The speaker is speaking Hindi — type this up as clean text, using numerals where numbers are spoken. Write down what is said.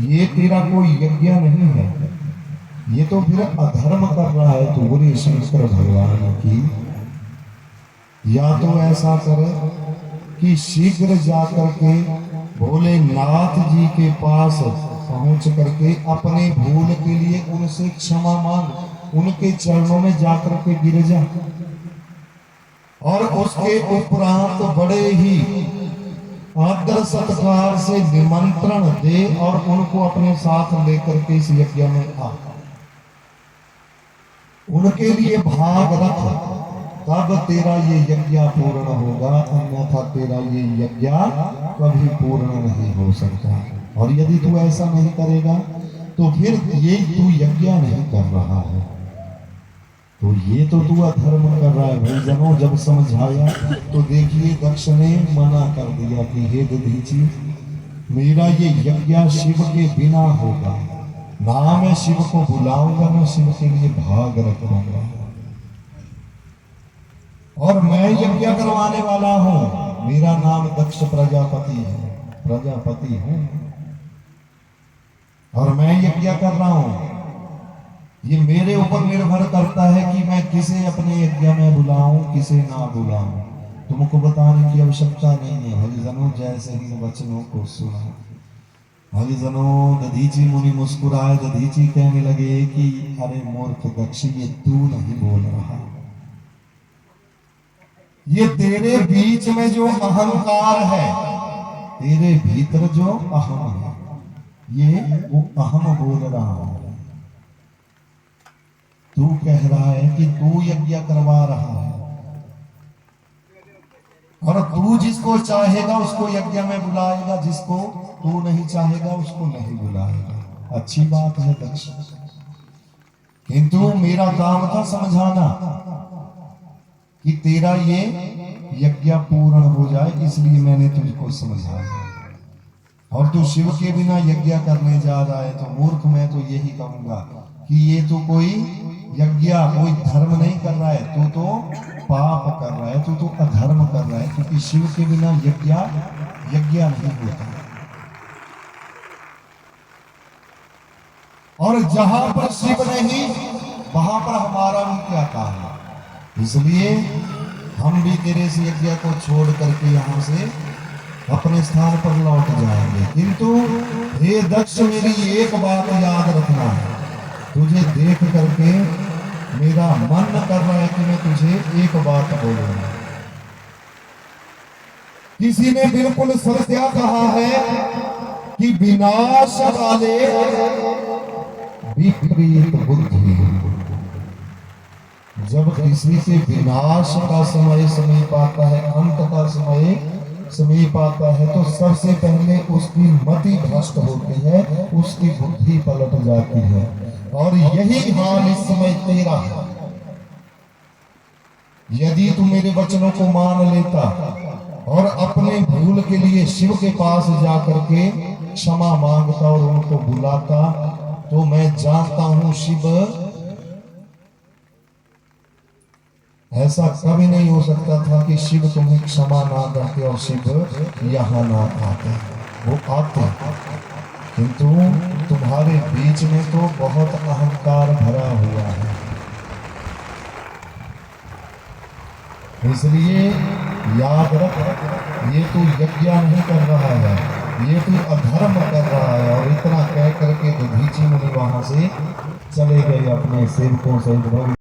ये तेरा कोई यज्ञ नहीं है, ये तो फिर अधर्म कर रहा है। तो बोले शंकर भगवान की, या तो ऐसा करे कि शीघ्र जाकर के भोलेनाथ जी के पास पहुंच करके अपने भूल के लिए उनसे क्षमा मांग, उनके चरणों में जाकर के गिर जा, और उसके उपरांत बड़े ही आदर सत्कार से निमंत्रण दे और उनको अपने साथ लेकर के इस यज्ञ में आ, उनके लिए भाग रख, तब तेरा ये यज्ञ पूर्ण होगा, अन्यथा तेरा ये यज्ञ कभी पूर्ण नहीं हो सकता। और यदि तू ऐसा नहीं करेगा तो फिर ये तू यज्ञ नहीं कर रहा है, तो ये तो तू अधर्म कर रहा है। भाई जनों, जब समझाया तो देखिए दक्ष ने मना कर दिया कि हे दधीची, मेरा ये यज्ञ शिव के बिना होगा, ना मैं शिव को बुलाऊंगा, मैं शिव के लिए भाग रखूंगा, और मैं यज्ञ करवाने वाला हूं। मेरा नाम दक्ष प्रजापति है, प्रजापति हूं, और मैं यज्ञ कर रहा हूं। ये मेरे ऊपर निर्भर करता है कि मैं किसे अपने यज्ञ में बुलाऊं, किसे ना बुलाऊं। तुमको बताने की आवश्यकता नहीं है। हरिजनों, जैसे इन वचनों को सुना, हरिजनों, दधीची मुनि मुस्कुराए। दधीची कहने लगे कि अरे मूर्ख दक्ष, ये तू नहीं बोल रहा, ये तेरे बीच में जो अहंकार है, तेरे भीतर जो अहम है, ये वो अहम बोल रहा है। तू कह रहा है कि तू यज्ञ करवा रहा है, और तू जिसको चाहेगा उसको यज्ञ में बुलाएगा, जिसको तू नहीं चाहेगा उसको नहीं बुलाएगा। अच्छी बात है दक्ष, किंतु मेरा काम था समझाना कि तेरा ये यज्ञ पूर्ण हो जाए, इसलिए मैंने तुझको समझाया। और तू शिव के बिना यज्ञ करने जा रहा है, तो मूर्ख, मैं तो यही कहूंगा कि ये तो कोई यज्ञ, कोई धर्म नहीं कर रहा है, तू तो पाप कर रहा है, तू तो अधर्म कर रहा है, क्योंकि शिव के बिना यज्ञ नहीं होता। और जहां पर शिव नहीं, वहां पर हमारा भी क्या काम है। इसलिए हम भी तेरे इस यज्ञ को छोड़ करके यहां से अपने स्थान पर लौट जाएंगे। किंतु हे दक्ष, मेरी एक बात याद रखना है, तुझे देख करके मेरा मन कर रहा है कि मैं तुझे एक बात बोलूंगा। किसी ने बिल्कुल सत्य कहा है कि विनाश वाले विपरीत बुद्धि। जब किसी के विनाश का समय समीप आता है, अंत का समय समीप आता है, तो सबसे पहले उसकी मति भ्रष्ट होती है, उसकी बुद्धि पलट जाती है। और यही हाल इस समय तेरा है। यदि तू मेरे वचनों को मान लेता और अपने भूल के लिए शिव के पास जाकर के क्षमा मांगता और उनको बुलाता, तो मैं जानता हूं शिव, ऐसा कभी नहीं हो सकता था कि शिव तुम्हें क्षमा ना करते और शिव यहां ना आते। वो आते, किंतु तुम्हारे बीच में तो बहुत अहंकार भरा हुआ है। इसलिए याद रख, ये तू यज्ञ नहीं कर रहा है, ये तू अधर्म कर रहा है। और इतना कह करके दधीची मुनि वहां से चले गए अपने सेवकों सहित।